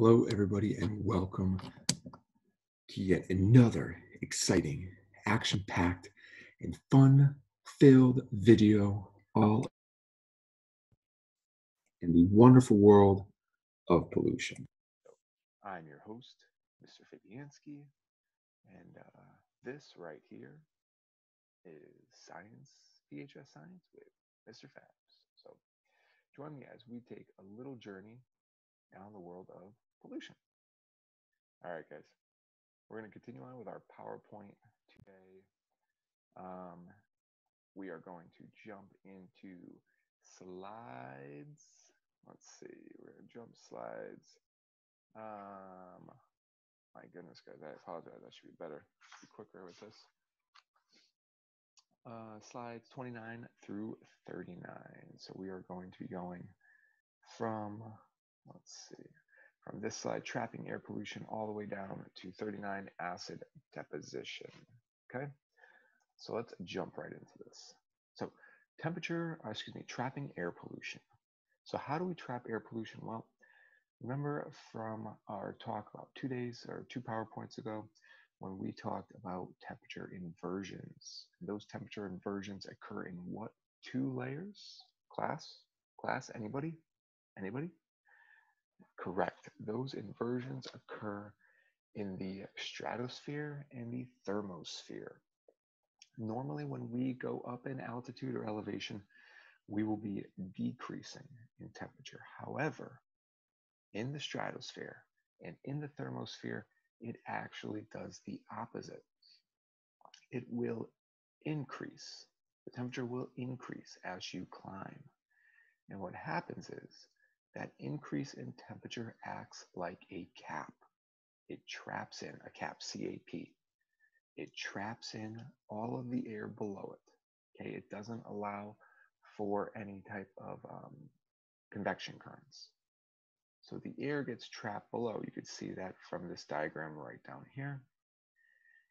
Hello, everybody, and welcome to yet another exciting, action-packed, and fun-filled video all in the wonderful world of pollution. I'm your host, Mr. Fabianski, and this right here is VHS Science with Mr. Fabs. So join me as we take a little journey down the world of pollution. All right, guys, we're going to continue on with our PowerPoint today. We are going to jump into slides. Let's see, we're going to jump slides. My goodness, guys, I apologize. I should be better, be quicker with this. Slides 29 through 39. So we are going to be going from, let's see, from this slide, trapping air pollution, all the way down to 39, acid deposition. Okay, so let's jump right into this. So trapping air pollution. So how do we trap air pollution? Well, remember from our talk about 2 PowerPoints ago, when we talked about temperature inversions. Those temperature inversions occur in what 2 layers? Class, anybody? Correct. Those inversions occur in the stratosphere and the thermosphere. Normally, when we go up in altitude or elevation, we will be decreasing in temperature. However, in the stratosphere and in the thermosphere, it actually does the opposite. It will increase. The temperature will increase as you climb. And what happens is that increase in temperature acts like a cap. It traps in a cap, CAP. It traps in all of the air below it. Okay, it doesn't allow for any type of convection currents. So the air gets trapped below. You could see that from this diagram right down here.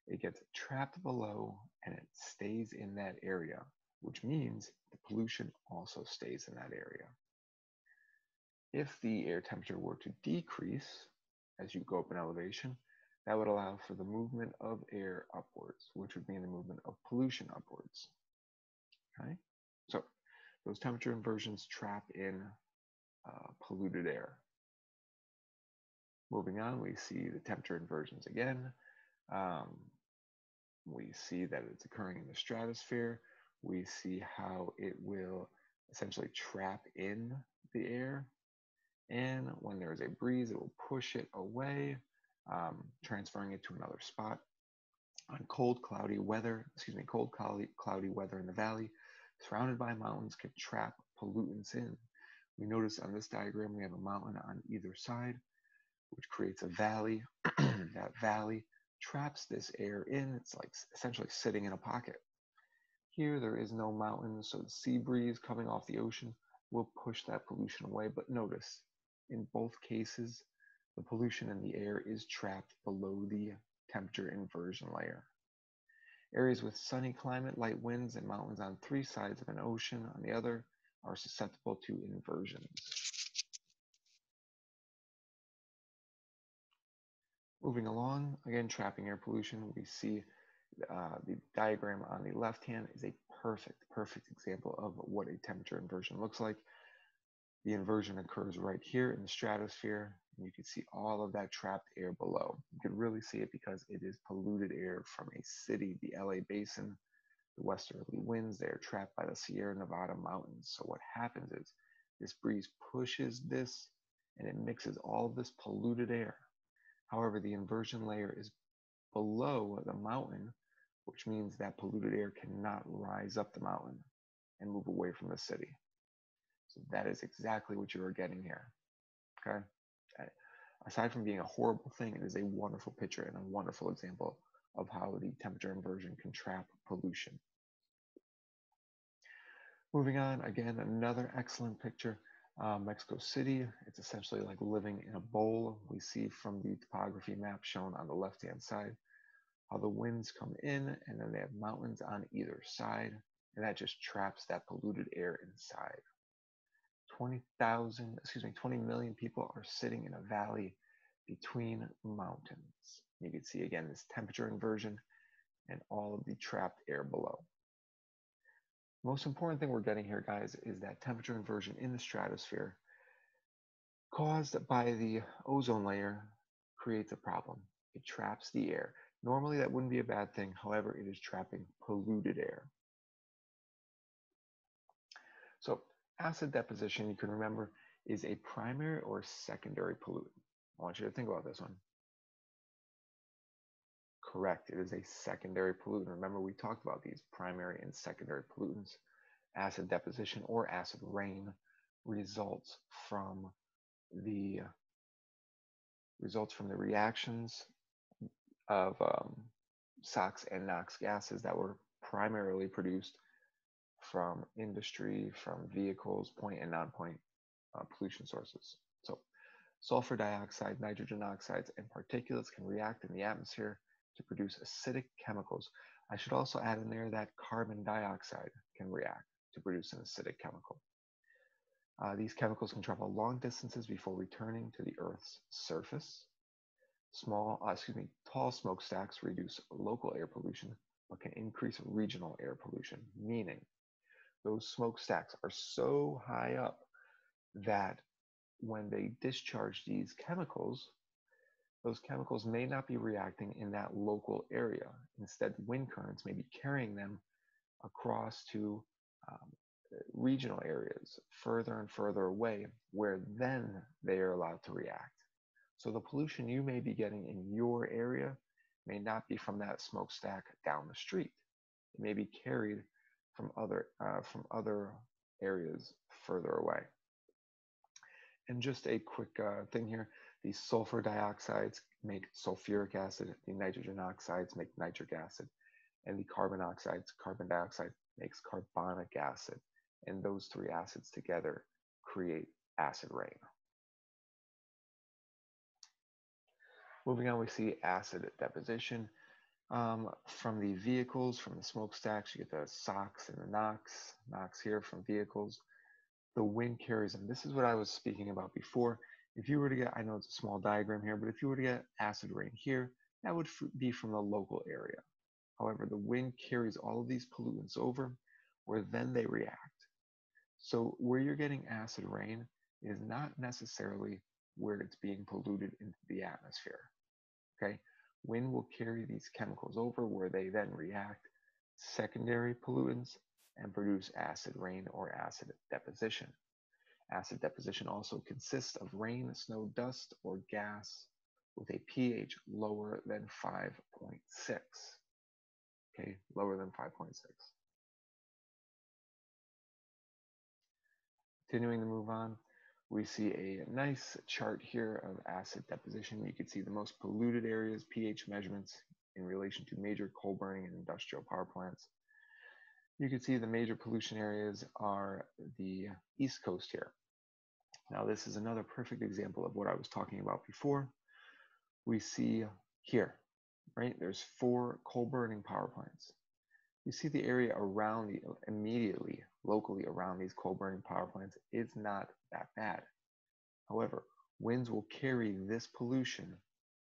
It gets trapped below and it stays in that area, which means the pollution also stays in that area. If the air temperature were to decrease as you go up in elevation, that would allow for the movement of air upwards, which would mean the movement of pollution upwards. Okay, so those temperature inversions trap in polluted air. Moving on, we see the temperature inversions again. We see that it's occurring in the stratosphere. We see how it will essentially trap in the air. And when there's a breeze, it will push it away, transferring it to another spot. On cold, cloudy weather in the valley, surrounded by mountains, can trap pollutants in. We notice on this diagram, we have a mountain on either side, which creates a valley. That valley traps this air in. It's like essentially sitting in a pocket. Here, there is no mountain, so the sea breeze coming off the ocean will push that pollution away. But notice, in both cases, the pollution in the air is trapped below the temperature inversion layer. Areas with sunny climate, light winds, and mountains on 3 sides of an ocean on the other are susceptible to inversions. Moving along, again, trapping air pollution, we see the diagram on the left hand is a perfect example of what a temperature inversion looks like. The inversion occurs right here in the stratosphere, and you can see all of that trapped air below. You can really see it because it is polluted air from a city, the LA basin. The westerly winds, they are trapped by the Sierra Nevada mountains. So what happens is this breeze pushes this and it mixes all of this polluted air. However, the inversion layer is below the mountain, which means that polluted air cannot rise up the mountain and move away from the city. So that is exactly what you are getting here. Okay. Aside from being a horrible thing, it is a wonderful picture and a wonderful example of how the temperature inversion can trap pollution. Moving on, again, another excellent picture. Mexico City, it's essentially like living in a bowl. We see from the topography map shown on the left-hand side how the winds come in and then they have mountains on either side, and that just traps that polluted air inside. 20 million people are sitting in a valley between mountains. You can see again this temperature inversion and all of the trapped air below. Most important thing we're getting here, guys, is that temperature inversion in the stratosphere caused by the ozone layer creates a problem. It traps the air. Normally that wouldn't be a bad thing. However, it is trapping polluted air. So acid deposition, you can remember, is a primary or secondary pollutant. I want you to think about this one. Correct, it is a secondary pollutant. Remember, we talked about these primary and secondary pollutants. Acid deposition or acid rain results from the reactions of SOx and NOx gases that were primarily produced from industry, from vehicles, point and non-point pollution sources. So sulfur dioxide, nitrogen oxides, and particulates can react in the atmosphere to produce acidic chemicals. I should also add in there that carbon dioxide can react to produce an acidic chemical. These chemicals can travel long distances before returning to the Earth's surface. Tall smokestacks reduce local air pollution, but can increase regional air pollution, meaning those smokestacks are so high up that when they discharge these chemicals, those chemicals may not be reacting in that local area. Instead, wind currents may be carrying them across to regional areas further and further away, where then they are allowed to react. So the pollution you may be getting in your area may not be from that smokestack down the street. It may be carried from other areas further away. And just a quick thing here, these sulfur dioxides make sulfuric acid, the nitrogen oxides make nitric acid, and the carbon dioxide makes carbonic acid. And those three acids together create acid rain. Moving on, we see acid deposition. From the vehicles, from the smokestacks, you get the SOx and the NOx here from vehicles. The wind carries them. This is what I was speaking about before. If you were to get, I know it's a small diagram here, but if you were to get acid rain here, that would be from the local area. However, the wind carries all of these pollutants over, where then they react. So where you're getting acid rain is not necessarily where it's being polluted into the atmosphere. Okay, wind will carry these chemicals over where they then react, secondary pollutants, and produce acid rain or acid deposition. Acid deposition also consists of rain, snow, dust, or gas with a pH lower than 5.6. Okay, lower than 5.6. Continuing to move on, we see a nice chart here of acid deposition. You can see the most polluted areas, pH measurements in relation to major coal burning and industrial power plants. You can see the major pollution areas are the East Coast here. Now this is another perfect example of what I was talking about before. We see here, right, there's 4 coal burning power plants. You see the area around immediately, locally around these coal burning power plants is not that bad. However, winds will carry this pollution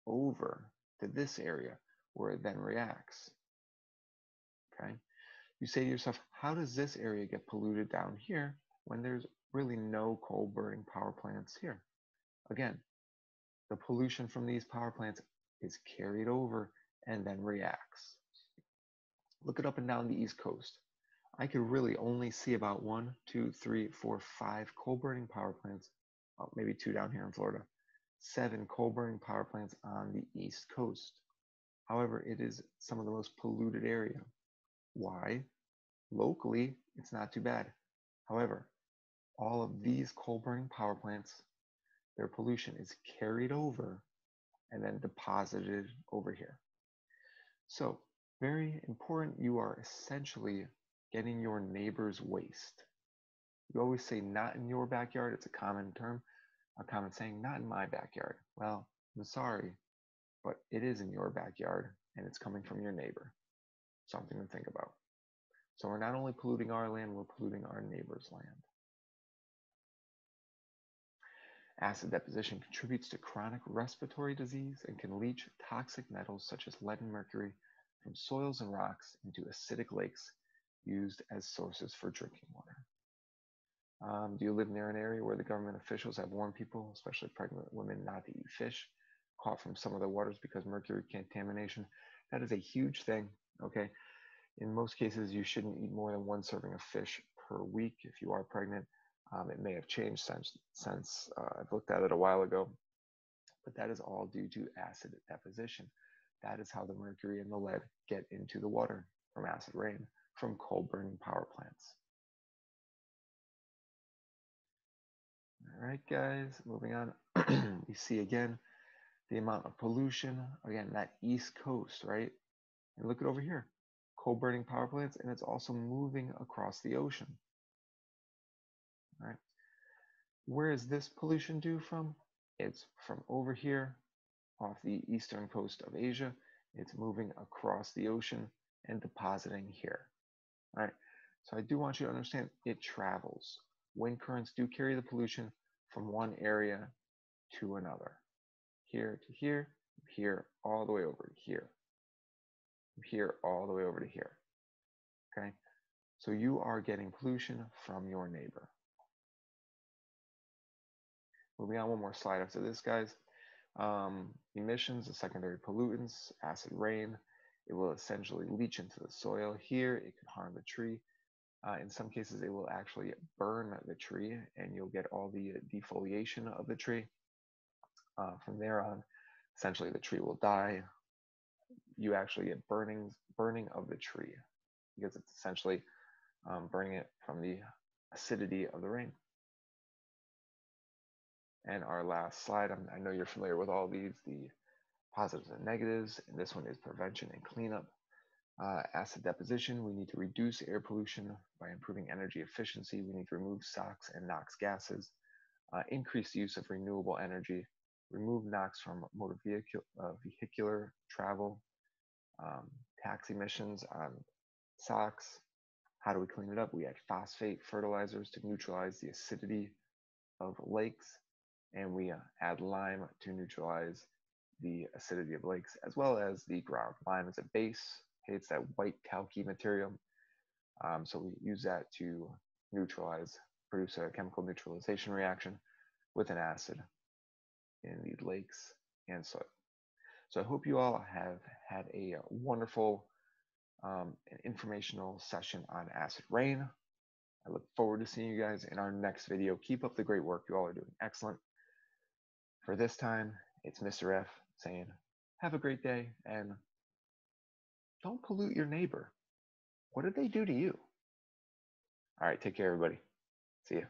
over to this area where it then reacts. Okay, you say to yourself, how does this area get polluted down here when there's really no coal burning power plants here? Again, the pollution from these power plants is carried over and then reacts. Look it up and down the East Coast. I could really only see about 1, 2, 3, 4, 5 coal burning power plants, well, maybe 2 down here in Florida, 7 coal burning power plants on the East Coast. However, it is some of the most polluted area. Why? Locally, it's not too bad. However, all of these coal burning power plants, their pollution is carried over and then deposited over here. So, very important, you are essentially getting your neighbor's waste. You always say not in your backyard. It's a common term, a common saying, not in my backyard. Well, I'm sorry, but it is in your backyard and it's coming from your neighbor. Something to think about. So we're not only polluting our land, we're polluting our neighbor's land. Acid deposition contributes to chronic respiratory disease and can leach toxic metals such as lead and mercury from soils and rocks into acidic lakes used as sources for drinking water. Do you live near an area where the government officials have warned people, especially pregnant women, not to eat fish caught from some of the waters because mercury contamination? That is a huge thing, okay? In most cases, you shouldn't eat more than 1 serving of fish per week if you are pregnant. It may have changed since I've looked at it a while ago, but that is all due to acid deposition. That is how the mercury and the lead get into the water from acid rain from coal burning power plants. All right, guys, moving on. We see again the amount of pollution, again, that East Coast, right? And look at over here, coal burning power plants, and it's also moving across the ocean. All right. Where is this pollution due from? It's from over here off the eastern coast of Asia. It's moving across the ocean and depositing here. All right. So I do want you to understand it travels. Wind currents do carry the pollution from one area to another. Here to here, here all the way over to here. Here all the way over to here. Okay. So you are getting pollution from your neighbor. Moving on, one more slide after this, guys. Emissions of secondary pollutants, acid rain, it will essentially leach into the soil. Here, it could harm the tree. In some cases, it will actually burn the tree, and you'll get all the defoliation of the tree. From there on, essentially, the tree will die. You actually get burning of the tree because it's essentially burning it from the acidity of the rain. And our last slide, I know you're familiar with all these, the positives and negatives, and this one is prevention and cleanup. Acid deposition, we need to reduce air pollution by improving energy efficiency. We need to remove SOx and NOx gases, increase the use of renewable energy, remove NOx from motor vehicular travel, tax emissions on SOx. How do we clean it up? We add phosphate fertilizers to neutralize the acidity of lakes, and we add lime to neutralize the acidity of lakes, as well as the ground. Lime is a base. It's that white talcy material. So we use that to produce a chemical neutralization reaction with an acid in the lakes and soil. So I hope you all have had a wonderful and informational session on acid rain. I look forward to seeing you guys in our next video. Keep up the great work. You all are doing excellent. For this time, it's Mr. F saying, have a great day and don't pollute your neighbor. What did they do to you? All right, take care, everybody. See ya.